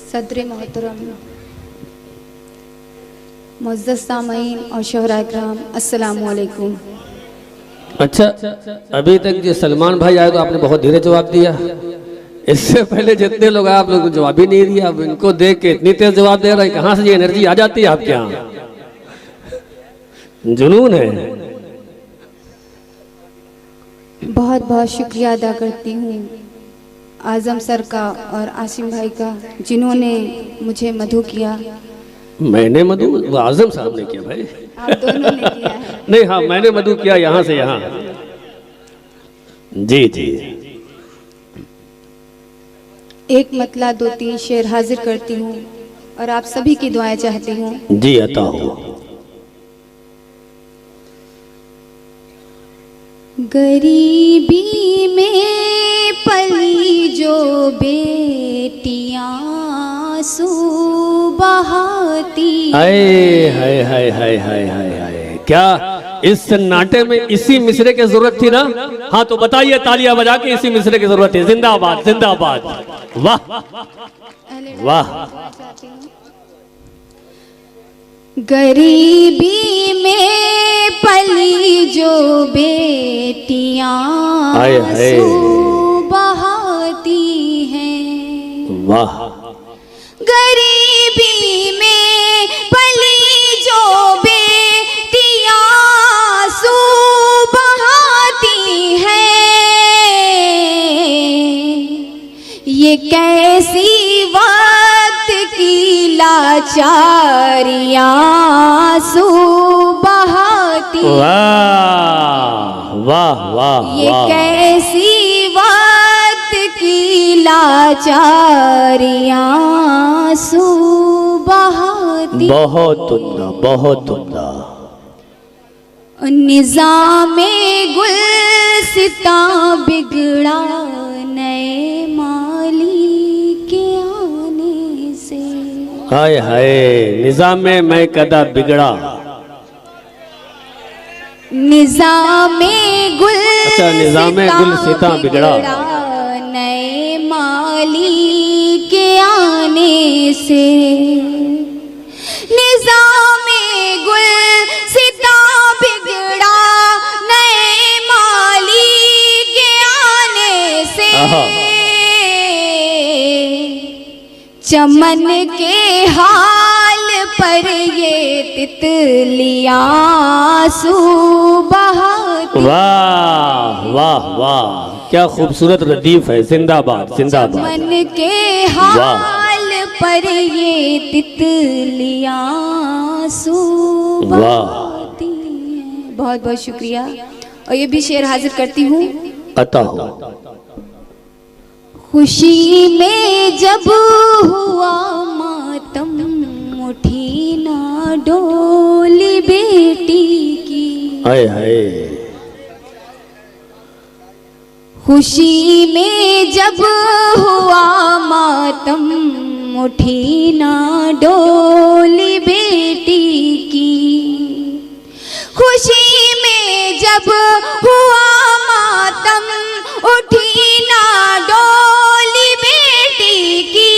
सदर मोहतरम, मुअज़्ज़ज़ सामईन और शोहरा इकराम, अस्सलामु अलैकुम। अच्छा, अभी तक जो सलमान भाई आए तो आपने बहुत धीरे जवाब दिया। इससे पहले जितने लोग आए आप लोगों को जवाब ही नहीं दिया। अब इनको देख के इतनी तेज जवाब दे रहा है, कहाँ से ये एनर्जी आ जाती है आपके यहाँ? जुनून है। बहुत बहुत शुक्रिया अदा करती हूँ आज़म सर का और आसिम भाई का, जिन्होंने मुझे मधु किया। मैंने मधु? वो आजम साहब ने किया भाई। आप दोनों ने किया है। नहीं, हाँ मैंने मधु किया यहाँ से यहाँ। जी जी। एक मतला दो तीन शेर हाजिर करती हूँ और आप सभी की दुआएं चाहती हूँ। जी अता हो। गरीबी में पली जो बेटियां आंसू बहाती। हाय हाय हाय हाय हाय हाय हाय, क्या इस सन्नाटे में इसी मिसरे की जरूरत थी ना? हाँ तो बताइए, तालियां बजा के इसी मिसरे की जरूरत है। जिंदाबाद जिंदाबाद। वाह वाह। गरीबी में पली जो बेटियां आंसू बहाती हैं। वाह। गरीबी में पली जो बेटियां आंसू बहाती हैं, ये कैसी वक्त की लाचारियां आंसू बहाती। वाह वाह वाह। ये कैसी वक्त की लाचारियां आंसू बहाती। बहुत उम्दा, बहुत उम्दा। निज़ामे गुलसितां बिगड़ा नए माली के आने से। हाय हाय, निज़ामे मैं कदा बिगड़ा। निज़ामे गुल, अच्छा, निज़ामे गुलसितां बिगड़ा नए माली के आने से। निज़ामे गुलसितां बिगड़ा नए माली के आने से। चमन के हाल पर ये तितलियां आंसू बहाती। वाह वाह वाह, क्या खूबसूरत रदीफ है। जिंदाबाद जिंदाबाद। चमन के हाल पर ये तितलियां आंसू बहाती हैं। बहुत बहुत शुक्रिया। और ये भी शेर हाजिर करती हूँ। अता हो। खुशी में जब हुआ मातम, उठी ना डोली बेटी की। हाय हाय। खुशी में जब हुआ मातम, उठी ना डोली बेटी की। खुशी में जब हुआ मातम, उठी ना डोली बेटी की।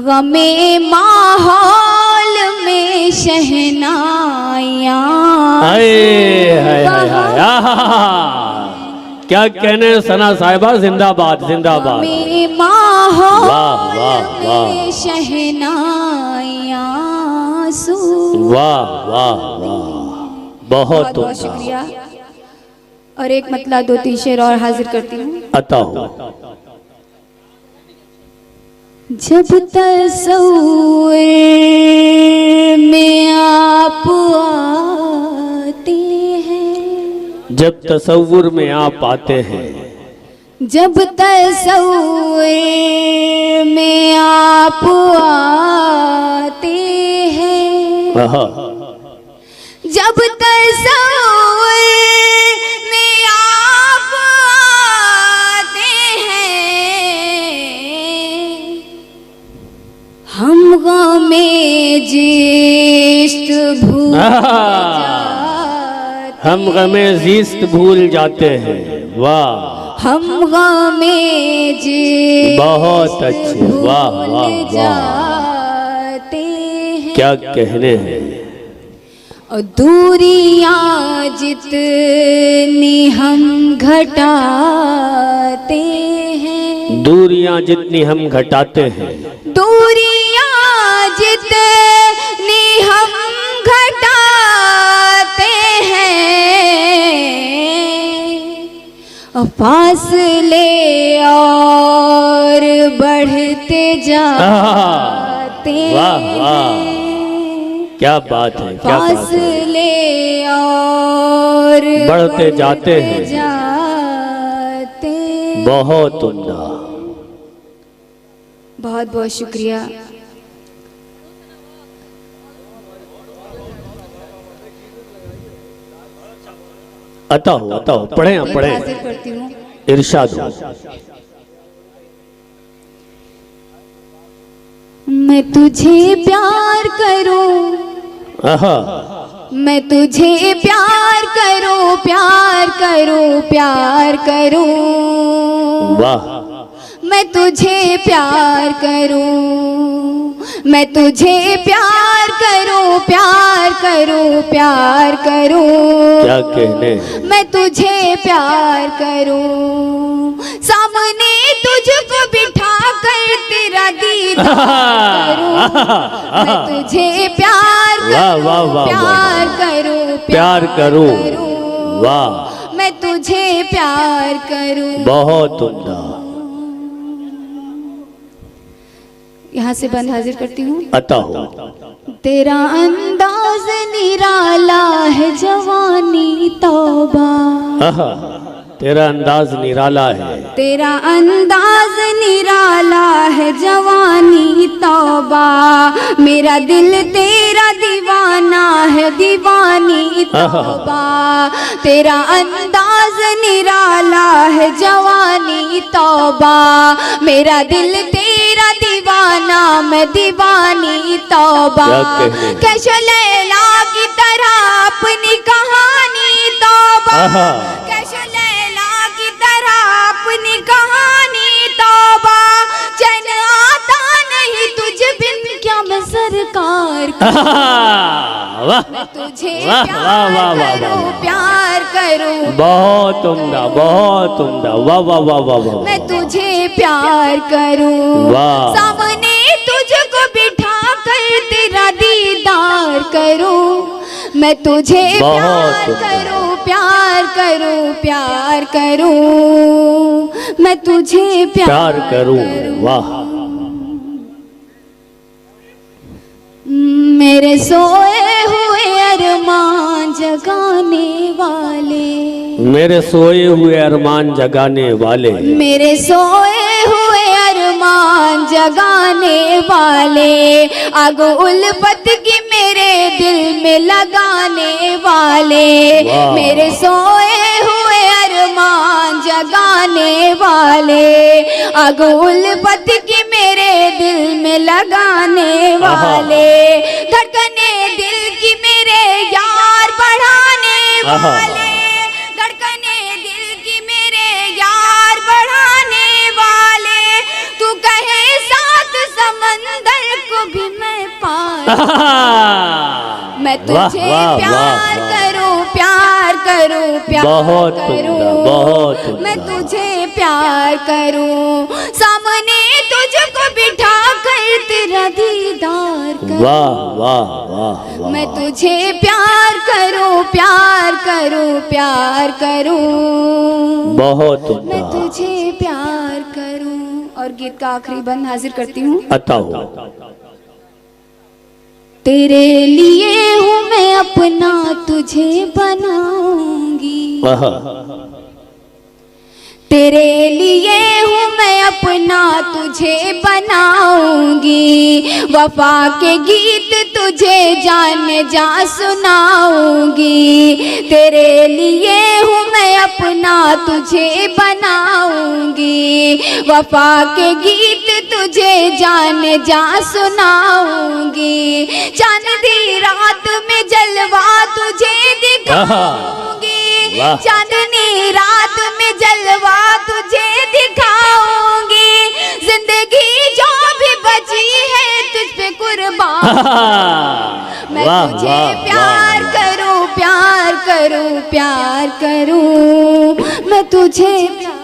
गमे माहौल में शहनाइयां। हाय हाय हाय हाय, क्या कहने सना साहिबा। जिंदाबाद जिंदाबाद। गमे माहौल वाह वाह वाह। में शहनाइयां आंसू। वाह वाह वाह, बहुत बहुत शुक्रिया। और एक मतला दो तीन शेर और हाजिर करती हूँ। अता हो। जब तस्वीर में आप आते हैं, जब तसव्वुर में आप आते हैं। जब तस्वीर में आप आते हैं, जब तस्वीर में आप आते हैं, हम गमे जिस्त भूल जाते। हम गमे ज़िस्त भूल जाते हैं। वाह। हम गमे जे बहुत अच्छे, वाह वाह वाह, जाते हैं। क्या कहने हैं। और दूरियां जितनी हम घटाते हैं, दूरियां जितनी हम घटाते हैं, दूरियां जितनी हम घटाते हैं, फासले और बढ़ते जाते वाह वाह, हैं। क्या बात है, क्या बात है। फासले और बढ़ते जाते हैं, जाते। बहुत उम्दा। बहुत बहुत शुक्रिया। अता हो पढ़े आप, पढ़े। हाजिर करती हूँ। इरशाद हो। मैं तुझे प्यार करूं, आहा, मैं तुझे प्यार करूं, प्यार करूं, प्यार करूं। वाह, मैं तुझे प्यार करूं, मैं तुझे प्यार करूं, प्यार करूं, प्यार करूं। क्या कहने। मैं तुझे प्यार करूं, सामने तुझको बिठा कर तेरा दीदार करूं। मैं तुझे प्यार वाह, करूं, वाह, वाह, प्यार करूं, प्यार करूं। वाह, मैं तुझे प्यार करूं। बहुत उम्दा। यहाँ से बंद हाजिर करती हूँ। अता हो। तेरा अंदाज निराला है, जवानी तौबा। आहा, तेरा अंदाज निराला है, तेरा अंदाज निराला है, जवानी तौबा। मेरा दिल तेरा दीवाना है, दीवानी तौबा। तेरा अंदाज निराला है, जवानी तौबा। मेरा दिल तेरा दीवाना, मैं दीवानी तौबा। कैसे लैला की तरह अपनी कहानी तौबा, कैसे लैला की तरह अपनी कहानी तौबा। चैन आता नहीं तुझ बिन, क्या मैं सरकार मैं तुझे प्यार करूं, प्यार करूं। बहुत उम्दा, बहुत उम्दा। वाह वाह वाह वाह वाह। मैं तुझे प्यार करूं, वाह। सामने तुझको बिठा कर तेरा दीदार करूं। मैं तुझे प्यार करूं, प्यार करूं, प्यार करूं। मैं तुझे प्यार करूं। वाह। मेरे सोए हुए अरमान जगाने वाले, मेरे सोए हुए अरमान जगाने वाले, मेरे सोए हुए अरमान जगाने वाले। आग उल्फत की मेरे दिल में लगाने वाले। मेरे सोए हुए अरमान जगाने वाले, आग उल्फत की मेरे दिल में लगाने वाले। धड़कने दिल की मेरे यार बढ़ाने वाले, धड़कने दिल की मेरे यार बढ़ाने वाले। तू कहे साथ समंदर को भी मैं पार। मैं तुझे प्यार करूं, प्यार करूं, प्यार करूं। बहुत। मैं तुझे प्यार करूं, सामने तुझको बिठा कर तेरा दीदार करूं। वाह वाह वाह। मैं तुझे प्यार करूं, प्यार करूं, प्यार करूं। बहुत। मैं तुझे प्यार करूं। और गीत का आखिरी बंद हाजिर करती हूँ। अता हो। तेरे लिए हूँ मैं अपना तुझे बनाऊंगी, तेरे लिए हूँ मैं अपना तुझे बनाऊंगी। वफा के गीत तुझे जान जा सुनाऊंगी। तेरे लिए हूँ मैं अपना तुझे बनाऊंगी। वफा के गीत तुझे जान जा सुनाऊंगी। चांदी रात में जलवा तुझे दिखाऊंगी। वाह। चांदनी रात में जलवा तुझे दिखाऊंगी, जिंदगी जो भी बची है तुझ पे कुर्बान। मैं वाह, तुझे वाह, प्यार करूं, प्यार करूं, प्यार करूं, मैं तुझे वाह।